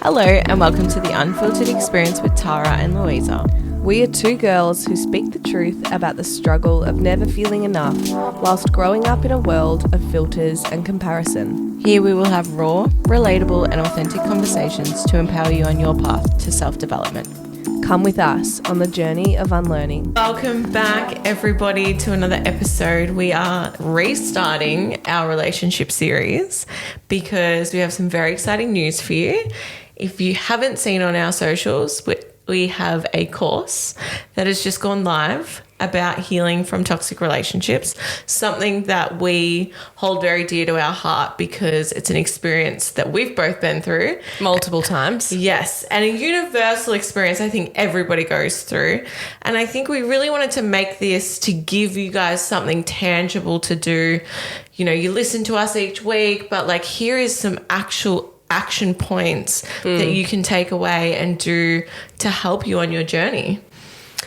Hello and welcome to The Unfiltered Experience with Tara and Louisa. We are two girls who speak the truth about the struggle of never feeling enough whilst growing up in a world of filters and comparison. Here we will have raw, relatable and authentic conversations to empower you on your path to self-development. Come with us on the journey of unlearning. Welcome back, everybody, to another episode. We are restarting our relationship series because we have some very exciting news for you. If you haven't seen on our socials, we have a course that has just gone live about healing from toxic relationships, something that we hold very dear to our heart because it's an experience that we've both been through. Multiple times. Yes, and a universal experience I think everybody goes through. And I think we really wanted to make this to give you guys something tangible to do. You know, you listen to us each week, but like here is some actual action points that you can take away and do to help you on your journey.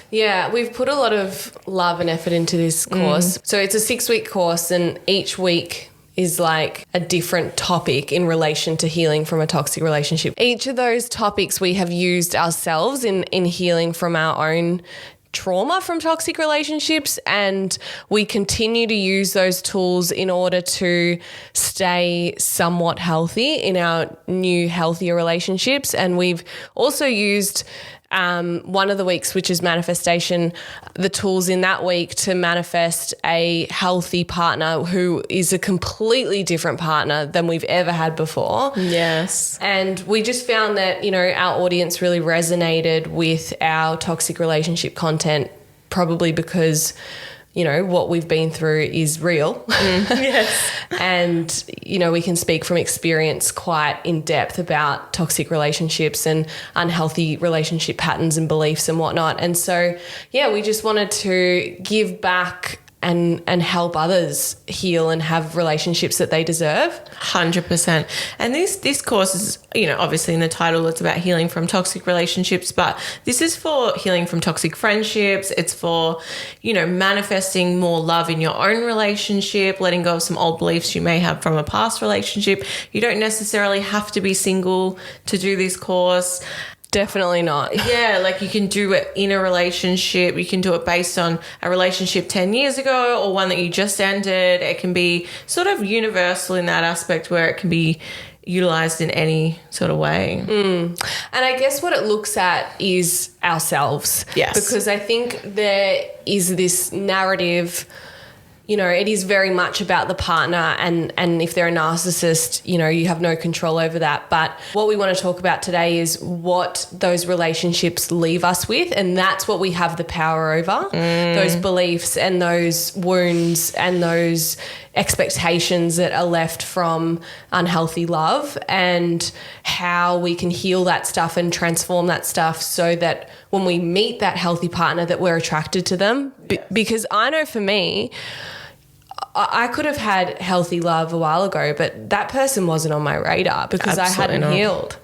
Yeah, we've put a lot of love and effort into this course. So it's a 6-week course and each week is like a different topic in relation to healing from a toxic relationship. Each of those topics we have used ourselves in healing from our own trauma from toxic relationships, and we continue to use those tools in order to stay somewhat healthy in our new healthier relationships. And we've also used one of the weeks, which is manifestation, the tools in that week to manifest a healthy partner who is a completely different partner than we've ever had before. Yes. And we just found that, you know, our audience really resonated with our toxic relationship content, probably because, you know, what we've been through is real. Yes. And, you know, we can speak from experience quite in depth about toxic relationships and unhealthy relationship patterns and beliefs and whatnot. And so, yeah, we just wanted to give back and help others heal and have relationships that they deserve. 100%. And this course is, you know, obviously in the title it's about healing from toxic relationships, but this is for healing from toxic friendships. It's for, you know, manifesting more love in your own relationship, letting go of some old beliefs you may have from a past relationship. You don't necessarily have to be single to do this course. Definitely not. Yeah, like you can do it in a relationship. You can do it based on a relationship 10 years ago or one that you just ended. It can be sort of universal in that aspect where it can be utilized in any sort of way. And I guess what it looks at is ourselves. Yes. Because I think there is this narrative, you know, it is very much about the partner, and if they're a narcissist, you know, you have no control over that. But what we want to talk about today is what those relationships leave us with, and that's what we have the power over, those beliefs and those wounds and those expectations that are left from unhealthy love, and how we can heal that stuff and transform that stuff so that when we meet that healthy partner that we're attracted to them. Because I know for me, I could have had healthy love a while ago, but that person wasn't on my radar because Absolutely I hadn't healed.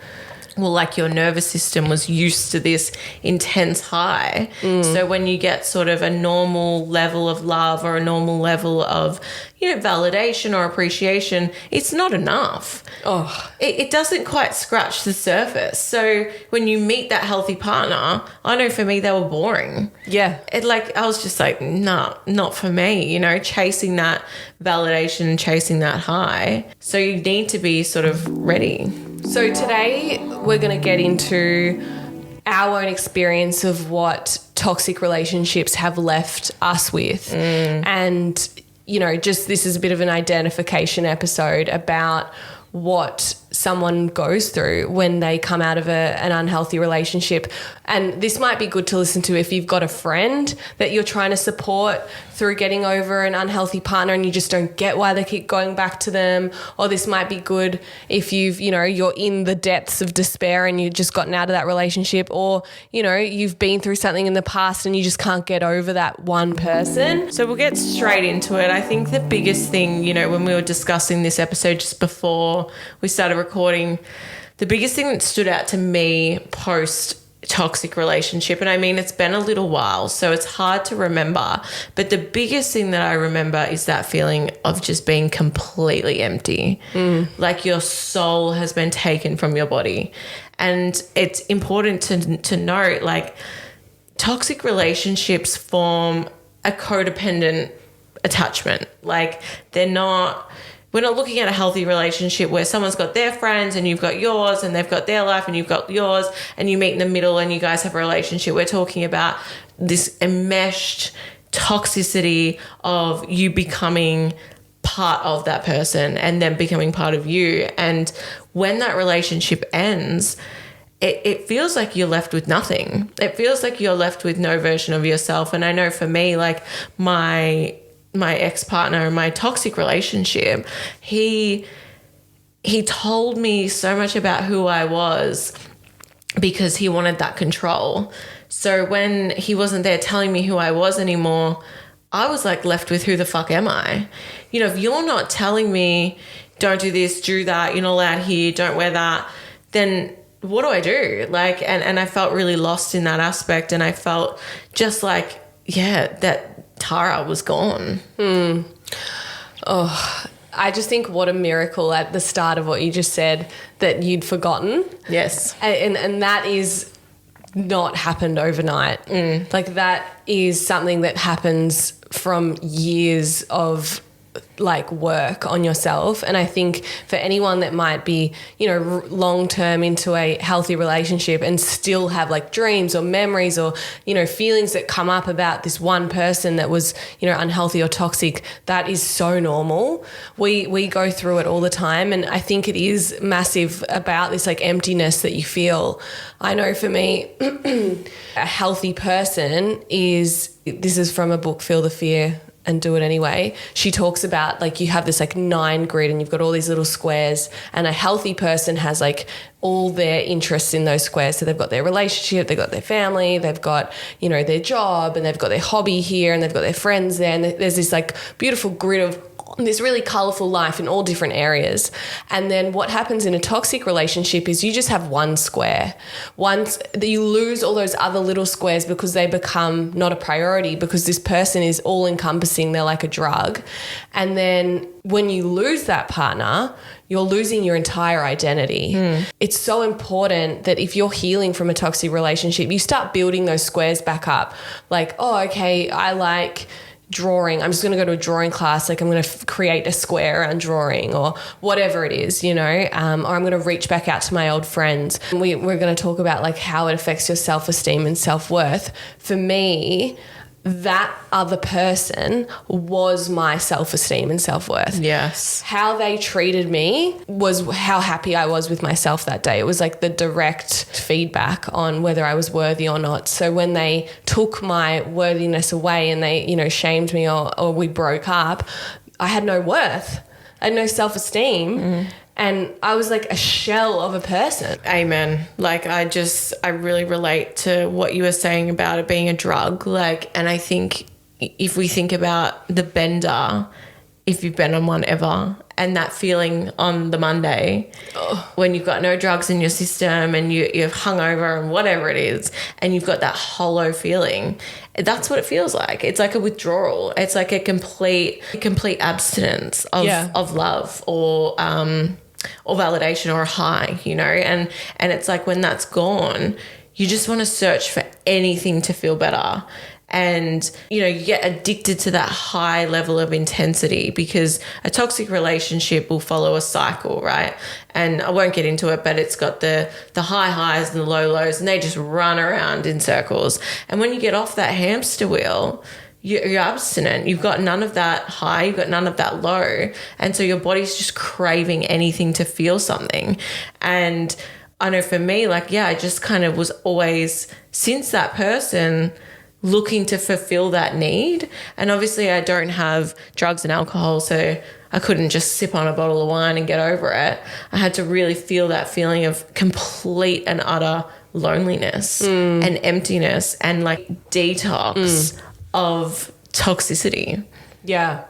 Well, like your nervous system was used to this intense high. So when you get sort of a normal level of love or a normal level of, you know, validation or appreciation, it's not enough. Oh, It doesn't quite scratch the surface. So when you meet that healthy partner, I know for me they were boring. yeah. I was just like, nah, not for me, you know, chasing that validation and chasing that high. So you need to be sort of ready. So today we're going to get into our own experience of what toxic relationships have left us with. And, you know, just this is a bit of an identification episode about what someone goes through when they come out of an unhealthy relationship. And this might be good to listen to if you've got a friend that you're trying to support through getting over an unhealthy partner and you just don't get why they keep going back to them. Or this might be good if you're in the depths of despair and you've just gotten out of that relationship, or, you know, you've been through something in the past and you just can't get over that one person. So we'll get straight into it. I think the biggest thing, you know, when we were discussing this episode just before we started recording, the biggest thing that stood out to me post toxic relationship, and I mean it's been a little while so it's hard to remember, but the biggest thing that I remember is that feeling of just being completely empty, like your soul has been taken from your body. And it's important to note, like, toxic relationships form a codependent attachment. Like, we're not looking at a healthy relationship where someone's got their friends and you've got yours, and they've got their life and you've got yours, and you meet in the middle and you guys have a relationship. We're talking about this enmeshed toxicity of you becoming part of that person and then becoming part of you. And when that relationship ends, it feels like you're left with nothing. It feels like you're left with no version of yourself. And I know for me, like, my ex-partner in my toxic relationship, he told me so much about who I was because he wanted that control. So when he wasn't there telling me who I was anymore, I was like left with, who the fuck am I? You know, if you're not telling me, don't do this, do that, you're not allowed here, don't wear that, then what do I do? Like, and I felt really lost in that aspect. And I felt just like, yeah, that Tara was gone. Oh, I just think what a miracle at the start of what you just said that you'd forgotten. Yes. And that is not happened overnight. Like, that is something that happens from years of like work on yourself. And I think for anyone that might be, you know, long term into a healthy relationship and still have like dreams or memories or, you know, feelings that come up about this one person that was, you know, unhealthy or toxic, that is so normal. We go through it all the time. And I think it is massive about this like emptiness that you feel. I know for me, a healthy person is, this is from a book, Feel the Fear and Do It Anyway. She talks about like you have this like 9 grid and you've got all these little squares, and a healthy person has like all their interests in those squares. So they've got their relationship, they've got their family, they've got, you know, their job, and they've got their hobby here, and they've got their friends there. And there's this like beautiful grid of this really colourful life in all different areas. And then what happens in a toxic relationship is you just have one square. Once you lose all those other little squares because they become not a priority, because this person is all encompassing, they're like a drug. And then when you lose that partner, you're losing your entire identity. It's so important that if you're healing from a toxic relationship, you start building those squares back up. Like, oh, okay, I like drawing. I'm just going to go to a drawing class. Like, I'm going to create a square around drawing or whatever it is, you know, or I'm going to reach back out to my old friends. And we're going to talk about like how it affects your self-esteem and self-worth. For me, that other person was my self-esteem and self-worth. Yes. How they treated me was how happy I was with myself that day. It was like the direct feedback on whether I was worthy or not. So when they took my worthiness away and they, you know, shamed me or we broke up, I had no worth. I had no self-esteem. And I was like a shell of a person. Amen. Like, I really relate to what you were saying about it being a drug. Like, and I think if we think about the bender, if you've been on one ever, and that feeling on the Monday when you've got no drugs in your system and you're hungover and whatever it is, and you've got that hollow feeling, that's what it feels like. It's like a withdrawal. It's like a complete abstinence of love or validation or a high, you know, and it's like when that's gone, you just want to search for anything to feel better. And, you know, you get addicted to that high level of intensity because a toxic relationship will follow a cycle, right? And I won't get into it, but it's got the high highs and the low lows, and they just run around in circles. And when you get off that hamster wheel, you're abstinent. You've got none of that high, you've got none of that low. And so your body's just craving anything to feel something. And I know for me, like, yeah, I just kind of was always, since that person, looking to fulfill that need. And obviously I don't have drugs and alcohol, so I couldn't just sip on a bottle of wine and get over it. I had to really feel that feeling of complete and utter loneliness and emptiness and like detox of toxicity. Yeah.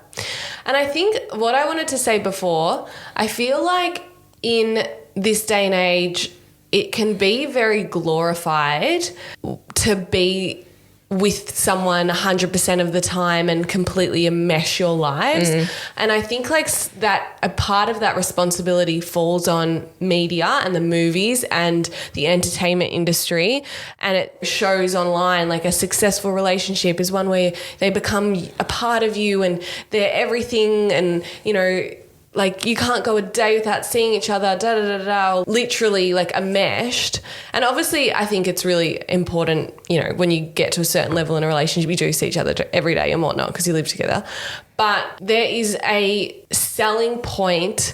And I think what I wanted to say before, I feel like in this day and age, it can be very glorified to be with someone 100% of the time and completely enmesh your lives. And I think like that a part of that responsibility falls on media and the movies and the entertainment industry. And it shows online like a successful relationship is one where they become a part of you and they're everything, and, you know, like you can't go a day without seeing each other, literally like enmeshed. And obviously I think it's really important, you know, when you get to a certain level in a relationship, you do see each other every day and whatnot because you live together. But there is a selling point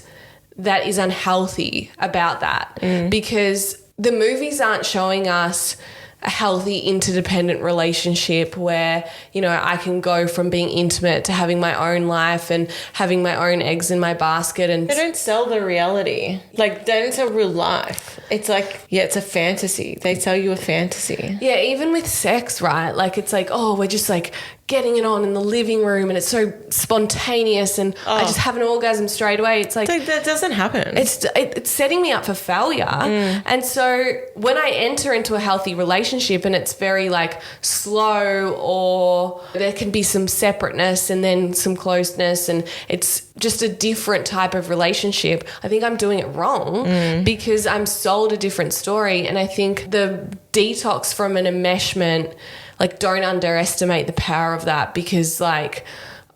that is unhealthy about that because the movies aren't showing us a healthy interdependent relationship where, you know, I can go from being intimate to having my own life and having my own eggs in my basket. And they don't sell the reality. Like, they don't sell real life. It's like, yeah, it's a fantasy. They sell you a fantasy. Yeah, even with sex, right? Like, it's like, oh, we're just like getting it on in the living room and it's so spontaneous and I just have an orgasm straight away. It's like that doesn't happen. It's setting me up for failure. And so when I enter into a healthy relationship and it's very like slow, or there can be some separateness and then some closeness, and it's just a different type of relationship, I think I'm doing it wrong because I'm sold a different story. And I think the detox from an enmeshment, like, don't underestimate the power of that, because like,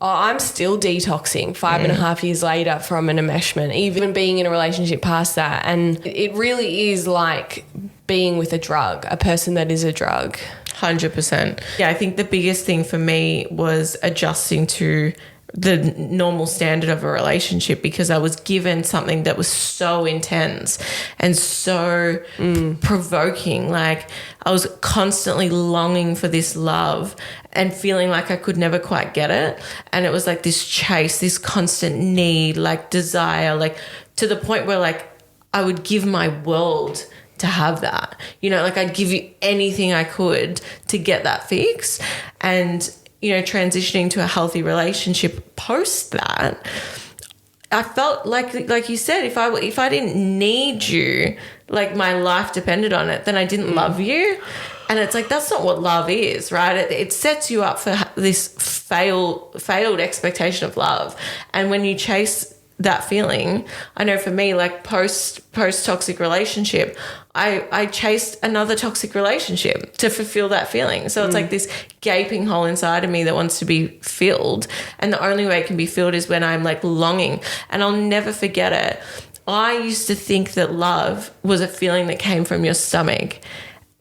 I'm still detoxing 5.5 years later from an enmeshment, even being in a relationship past that. And it really is like being with a drug, a person that is a drug. 100%. Yeah, I think the biggest thing for me was adjusting to the normal standard of a relationship, because I was given something that was so intense and so provoking. Like, I was constantly longing for this love and feeling like I could never quite get it. And it was like this chase, this constant need, like desire, like to the point where like I would give my world to have that. You know, like I'd give you anything I could to get that fix. And you know, transitioning to a healthy relationship post that, I felt like you said, if I didn't need you, like my life depended on it, then I didn't love you. And it's like, that's not what love is, right? It sets you up for this failed expectation of love. And when you chase that feeling, I know for me, like post toxic relationship, I chased another toxic relationship to fulfill that feeling. So it's like this gaping hole inside of me that wants to be filled. And the only way it can be filled is when I'm like longing. And I'll never forget it. I used to think that love was a feeling that came from your stomach,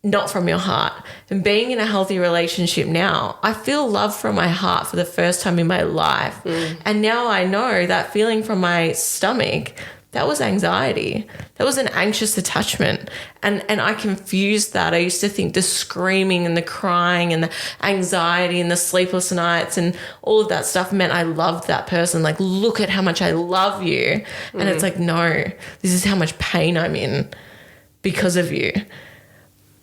not from your heart. And being in a healthy relationship now, I feel love from my heart for the first time in my life. And now I know that feeling from my stomach, that was anxiety. That was an anxious attachment. And I confused that. I used to think the screaming and the crying and the anxiety and the sleepless nights and all of that stuff meant I loved that person. Like, look at how much I love you. And it's like, no, this is how much pain I'm in because of you.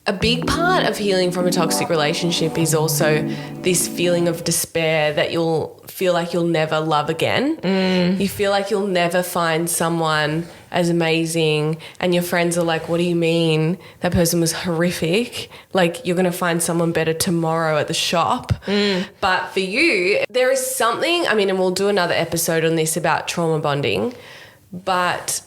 A big part of healing from a toxic relationship is also this feeling of despair that you'll feel like you'll never love again. You feel like you'll never find someone as amazing, and your friends are like, what do you mean? That person was horrific. Like, you're going to find someone better tomorrow at the shop. But for you, there is something, I mean, and we'll do another episode on this about trauma bonding, but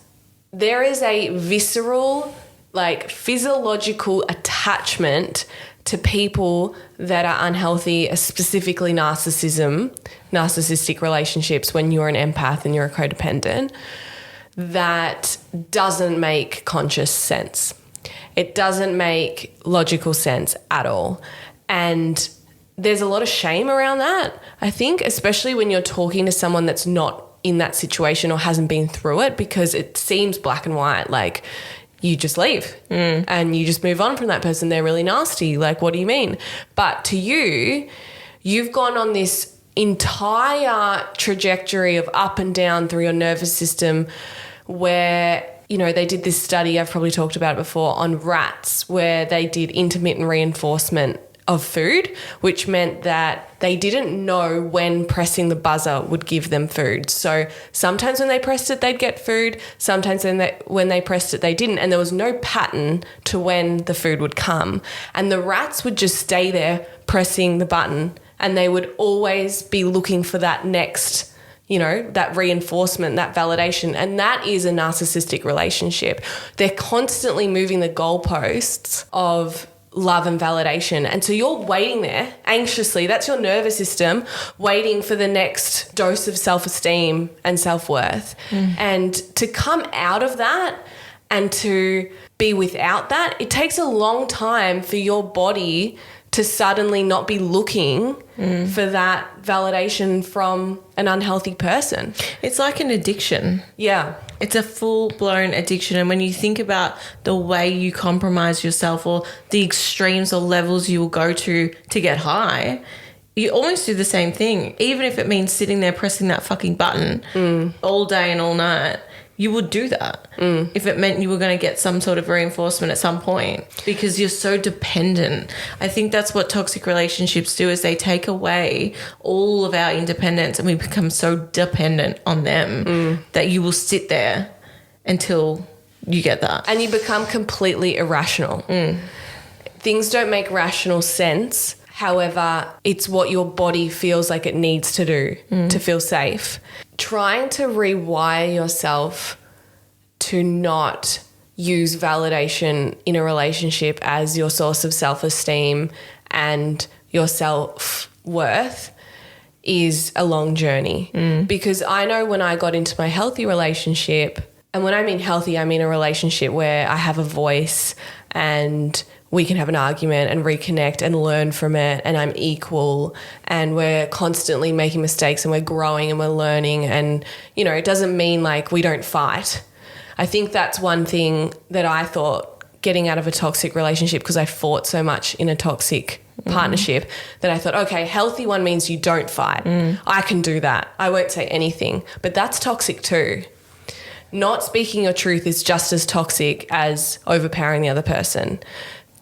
there is a visceral, like physiological attachment to people that are unhealthy, specifically narcissistic relationships when you're an empath and you're a codependent, that doesn't make conscious sense. It doesn't make logical sense at all. And there's a lot of shame around that, I think, especially when you're talking to someone that's not in that situation or hasn't been through it, because it seems black and white, like you just leave and you just move on from that person. They're really nasty. Like, what do you mean? But to you, you've gone on this entire trajectory of up and down through your nervous system where, you know, they did this study, I've probably talked about it before, on rats, where they did intermittent reinforcement of food, which meant that they didn't know when pressing the buzzer would give them food. So sometimes when they pressed it, they'd get food. Sometimes when they pressed it, they didn't. And there was no pattern to when the food would come. And the rats would just stay there pressing the button, and they would always be looking for that next, that reinforcement, that validation. And that is a narcissistic relationship. They're constantly moving the goalposts of love and validation. And so you're waiting there anxiously. That's your nervous system waiting for the next dose of self-esteem and self-worth. And to come out of that and to be without that, it takes a long time for your body to suddenly not be looking for that validation from an unhealthy person. It's like an addiction. Yeah. It's a full-blown addiction. And when you think about the way you compromise yourself or the extremes or levels you will go to get high, you almost do the same thing. Even if it means sitting there pressing that fucking button all day and all night, you would do that if it meant you were going to get some sort of reinforcement at some point, because you're so dependent. I think that's what toxic relationships do, is they take away all of our independence and we become so dependent on them that you will sit there until you get that. And you become completely irrational. Things don't make rational sense. However, it's what your body feels like it needs to do to feel safe. Trying to rewire yourself to not use validation in a relationship as your source of self-esteem and your self-worth is a long journey. Because I know when I got into my healthy relationship, and when I mean healthy, I mean a relationship where I have a voice and we can have an argument and reconnect and learn from it, and I'm equal and we're constantly making mistakes and we're growing and we're learning, and, it doesn't mean like we don't fight. I think that's one thing that I thought getting out of a toxic relationship, because I fought so much in a toxic partnership, that I thought, okay, healthy one means you don't fight. I can do that. I won't say anything, but that's toxic too. Not speaking your truth is just as toxic as overpowering the other person.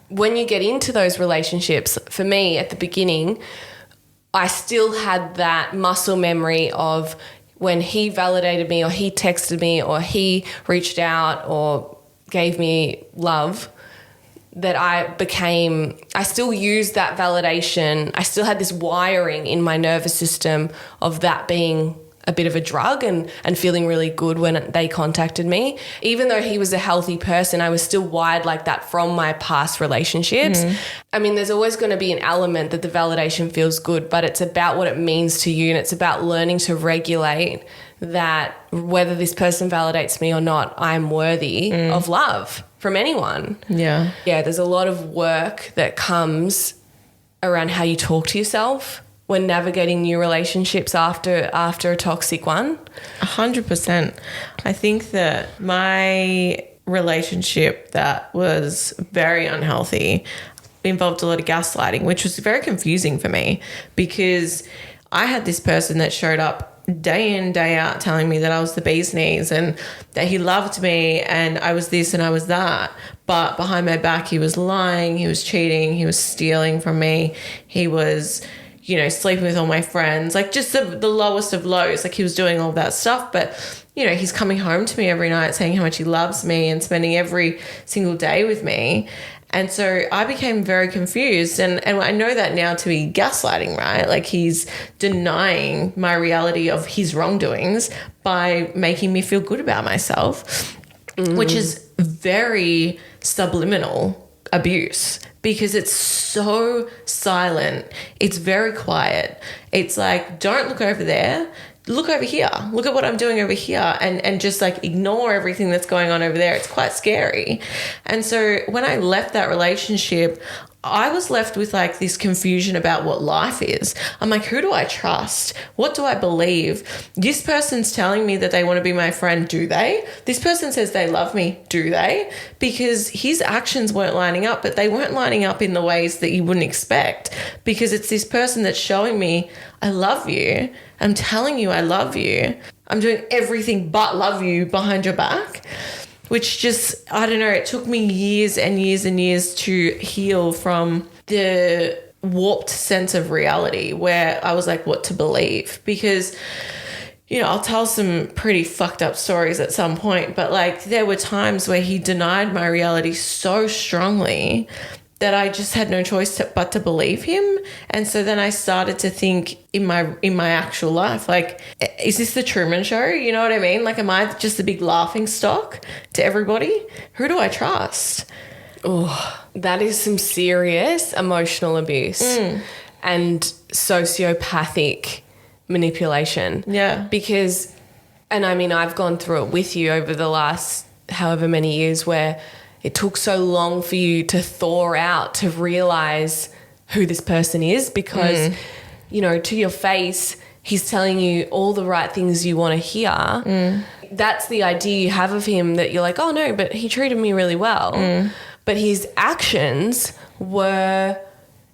When you get into those relationships, for me at the beginning, I still had that muscle memory of when he validated me or he texted me or he reached out or gave me love, that I still used that validation. I still had this wiring in my nervous system of that being a bit of a drug and feeling really good when they contacted me. Even though he was a healthy person, I was still wired like that from my past relationships. I mean, there's always going to be an element that the validation feels good, but it's about what it means to you, and it's about learning to regulate that whether this person validates me or not, I'm worthy of love from anyone. Yeah, there's a lot of work that comes around how you talk to yourself when navigating new relationships after a toxic one. 100%. I think that my relationship that was very unhealthy involved a lot of gaslighting, which was very confusing for me, because I had this person that showed up day in, day out telling me that I was the bee's knees and that he loved me and I was this and I was that. But behind my back, he was lying, he was cheating, he was stealing from me, he was sleeping with all my friends, like just the lowest of lows. Like he was doing all that stuff, but he's coming home to me every night saying how much he loves me and spending every single day with me. And so I became very confused, and I know that now to be gaslighting, right? Like he's denying my reality of his wrongdoings by making me feel good about myself, which is very subliminal abuse, because it's so silent. It's very quiet. It's like, don't look over there. Look over here. Look at what I'm doing over here, and just like ignore everything that's going on over there. It's quite scary. And so when I left that relationship, I was left with like this confusion about what life is. I'm like, who do I trust? What do I believe? This person's telling me that they want to be my friend. Do they? This person says they love me. Do they? Because his actions weren't lining up, but they weren't lining up in the ways that you wouldn't expect, because it's this person that's showing me, I love you. I'm telling you I love you. I'm doing everything but love you behind your back. Which just, I don't know, it took me years and years and years to heal from the warped sense of reality where I was like, what to believe? Because, you know, I'll tell some pretty fucked up stories at some point, but like there were times where he denied my reality so strongly that I just had no choice but to believe him. And so then I started to think in my actual life, like, is this the Truman Show? You know what I mean? Like, am I just a big laughing stock to everybody? Who do I trust? Oh, that is some serious emotional abuse and sociopathic manipulation. Yeah. Because, and I mean, I've gone through it with you over the last however many years where it took so long for you to thaw out, to realize who this person is because, you know, to your face, he's telling you all the right things you want to hear. That's the idea you have of him, that you're like, oh, no, but he treated me really well. But his actions were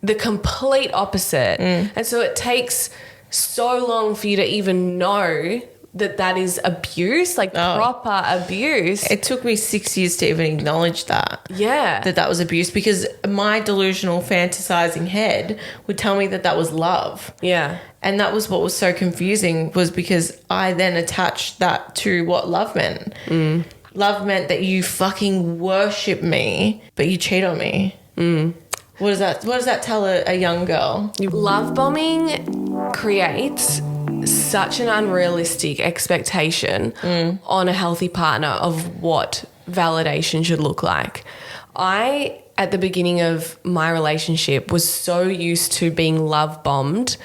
the complete opposite. And so it takes so long for you to even know that is abuse, like proper abuse. It took me 6 years to even acknowledge that. Yeah. That was abuse, because my delusional fantasizing head would tell me that was love. Yeah. And that was what was so confusing, was because I then attached that to what love meant. Love meant that you fucking worship me, but you cheat on me. What does that tell a young girl? Love bombing creates such an unrealistic expectation on a healthy partner of what validation should look like. I, at the beginning of my relationship, was so used to being love bombed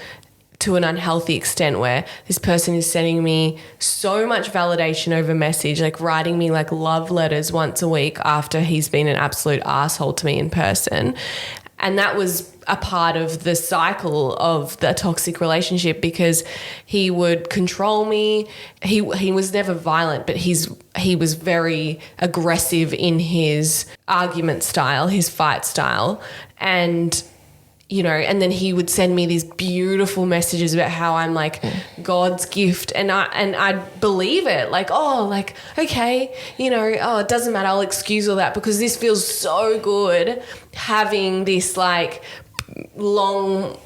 to an unhealthy extent where this person is sending me so much validation over message, like writing me like love letters once a week after he's been an absolute asshole to me in person. And that was a part of the cycle of the toxic relationship, because he would control me. He was never violent, but he was very aggressive in his argument style, his fight style. And, you know, and then he would send me these beautiful messages about how I'm like God's gift. And I'd believe it. Like, oh, like, okay, you know, oh, it doesn't matter. I'll excuse all that because this feels so good, having this like long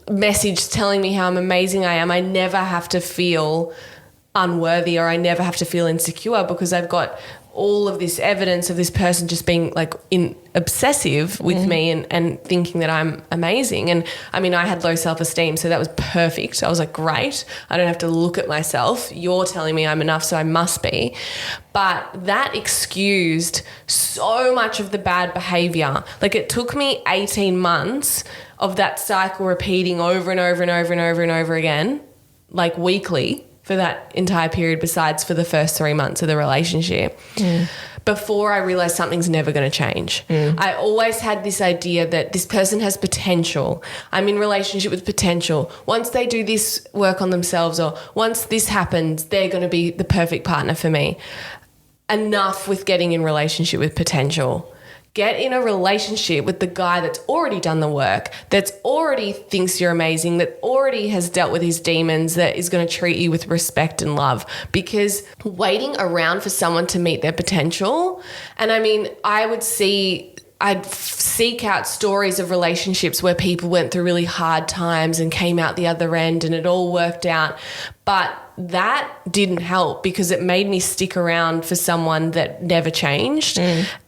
message telling me how amazing I am. I never have to feel unworthy, or I never have to feel insecure, because I've got all of this evidence of this person just being like obsessive with me and thinking that I'm amazing. And I mean, I had low self-esteem, so that was perfect. I was like, great, I don't have to look at myself. You're telling me I'm enough, so I must be. But that excused so much of the bad behavior. Like, it took me 18 months of that cycle repeating over and over and over and over and over again, like weekly, for that entire period, besides for the first 3 months of the relationship, before I realized something's never going to change. I always had this idea that this person has potential. I'm in relationship with potential. Once they do this work on themselves, or once this happens, they're going to be the perfect partner for me. Enough with getting in relationship with potential. Get in a relationship with the guy that's already done the work, that's already thinks you're amazing, that already has dealt with his demons, that is going to treat you with respect and love. Because waiting around for someone to meet their potential, and I mean, I'd seek out stories of relationships where people went through really hard times and came out the other end and it all worked out. But that didn't help, because it made me stick around for someone that never changed.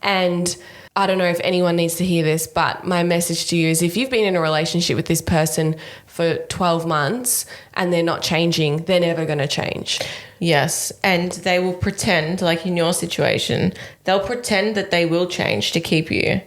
And I don't know if anyone needs to hear this, but my message to you is, if you've been in a relationship with this person for 12 months and they're not changing, they're never going to change. Yes, and they will pretend, like in your situation, they'll pretend that they will change to keep you.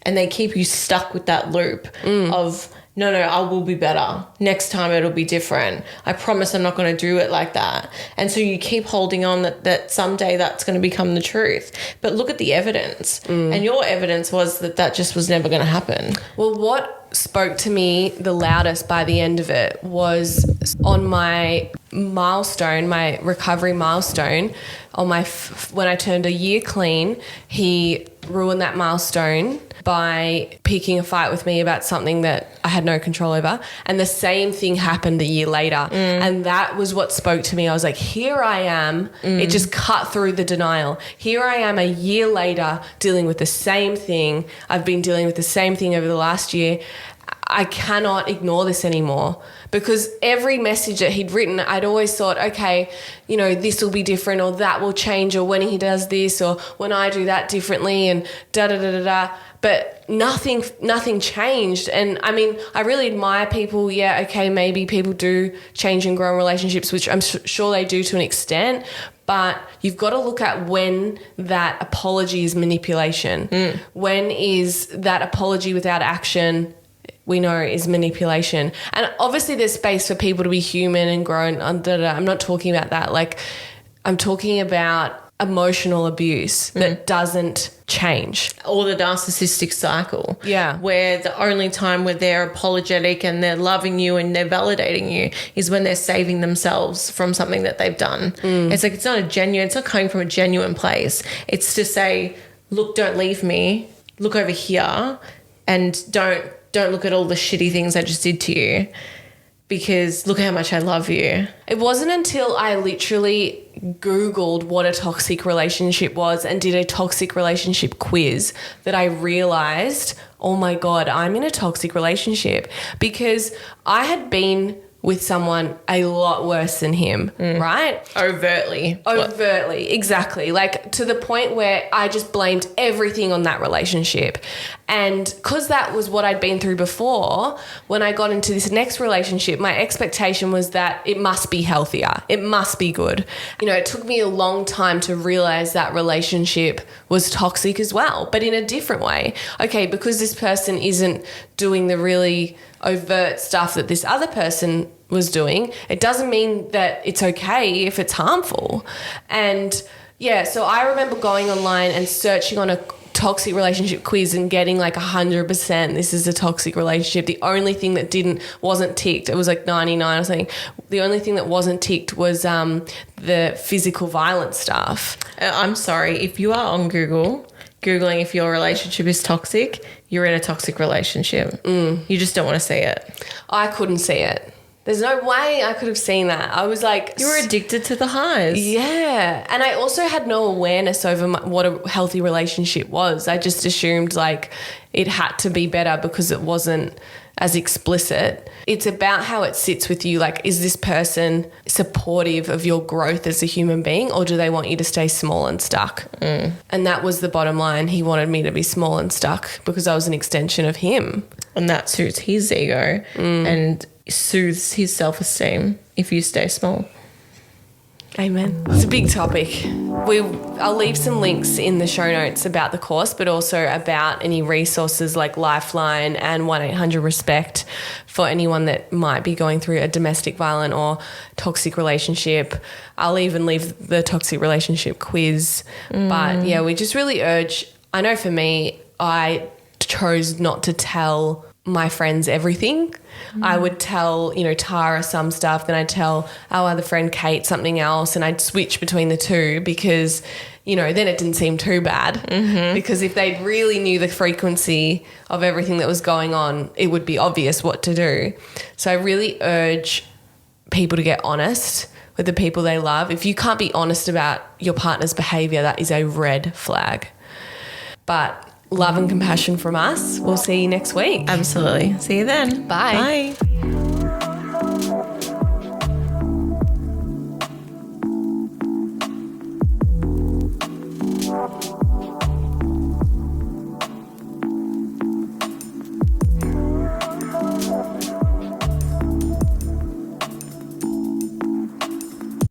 And they keep you stuck with that loop of, no, I will be better. Next time it'll be different. I promise I'm not going to do it like that. And so you keep holding on that someday that's going to become the truth. But look at the evidence. And your evidence was that just was never going to happen. Well, what spoke to me the loudest by the end of it was on my milestone, my recovery milestone, on when I turned a year clean, he ruined that milestone by picking a fight with me about something that I had no control over. And the same thing happened a year later. And that was what spoke to me. I was like, here I am. It just cut through the denial. Here I am a year later dealing with the same thing. I've been dealing with the same thing over the last year. I cannot ignore this anymore, because every message that he'd written, I'd always thought, okay, you know, this will be different, or that will change, or when he does this, or when I do that differently, and da-da-da-da-da. But nothing changed. And I mean, I really admire people. Yeah, okay, maybe people do change and grow in relationships, which I'm sure they do to an extent. But you've got to look at when that apology is manipulation. When is that apology without action, we know, is manipulation. And obviously there's space for people to be human and grow. And I'm not talking about that. Like, I'm talking about emotional abuse that doesn't change. Or the narcissistic cycle. Yeah. Where the only time where they're apologetic and they're loving you and they're validating you is when they're saving themselves from something that they've done. It's like, it's not coming from a genuine place. It's to say, look, don't leave me. Look over here, and don't look at all the shitty things I just did to you, because look how much I love you. It wasn't until I literally Googled what a toxic relationship was and did a toxic relationship quiz that I realized, oh my God, I'm in a toxic relationship, because I had been with someone a lot worse than him, right? Overtly, exactly. Like, to the point where I just blamed everything on that relationship. And because that was what I'd been through before, when I got into this next relationship, my expectation was that it must be healthier. It must be good. You know, it took me a long time to realize that relationship was toxic as well, but in a different way. Okay, because this person isn't doing the really overt stuff that this other person was doing, it doesn't mean that it's okay if it's harmful. And yeah, so I remember going online and searching on a toxic relationship quiz and getting like 100% this is a toxic relationship. The only thing that wasn't ticked, it was like 99 or something. The only thing that wasn't ticked was the physical violence stuff. I'm sorry, if you are on Googling if your relationship is toxic, you're in a toxic relationship. You just don't want to see it. I couldn't see it. There's no way I could have seen that. I was like... You were addicted to the highs. Yeah. And I also had no awareness over what a healthy relationship was. I just assumed like it had to be better because it wasn't as explicit. It's about how it sits with you. Like, is this person supportive of your growth as a human being, or do they want you to stay small and stuck? And that was the bottom line. He wanted me to be small and stuck because I was an extension of him. And that suits his ego and soothes his self-esteem if you stay small. Amen. It's a big topic. I'll leave some links in the show notes about the course, but also about any resources like Lifeline and 1-800-RESPECT for anyone that might be going through a domestic violent or toxic relationship. I'll even leave the toxic relationship quiz. But yeah, we just really urge, I know for me, I chose not to tell my friends everything. I would tell, Tara some stuff, then I'd tell our other friend Kate something else, and I'd switch between the two because, then it didn't seem too bad. Because if they really knew the frequency of everything that was going on, it would be obvious what to do. So I really urge people to get honest with the people they love. If you can't be honest about your partner's behaviour, that is a red flag. But love and compassion from us. We'll see you next week. Absolutely. See you then. Bye. Bye.